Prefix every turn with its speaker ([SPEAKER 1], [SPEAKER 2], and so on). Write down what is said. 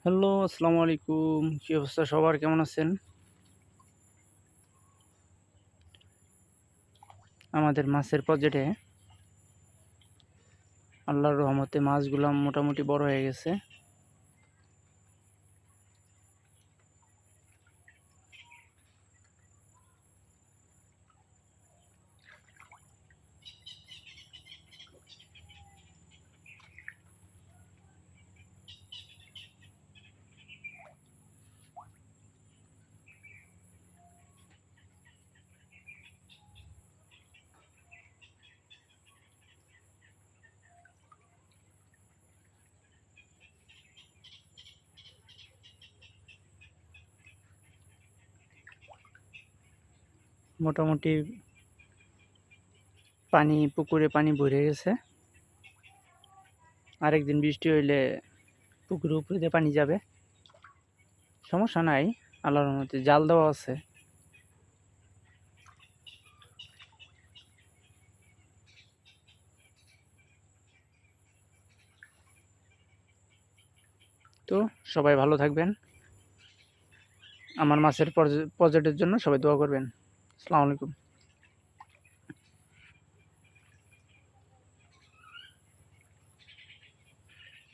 [SPEAKER 1] Hello, আসসালামু আলাইকুম। কি অবস্থা সবার? কেমন আছেন? আমাদের মাছের প্রজেক্টে আল্লাহর রহমতে মাছগুলা মোটামুটি বড় হয়ে গেছে। মোটামুটি পুকুরে পানি ভরে গেছে। আরেকদিন বৃষ্টি হইলে পুকুরের উপরে দিয়ে পানি যাবে। সমস্যা নাই, আল্লাহর রহমতে জাল দেওয়া আছে। তো সবাই ভালো থাকবেন। আমার মাছের প্রজেক্টের জন্য সবাই দোয়া করবেন। আসসালামু আলাইকুম।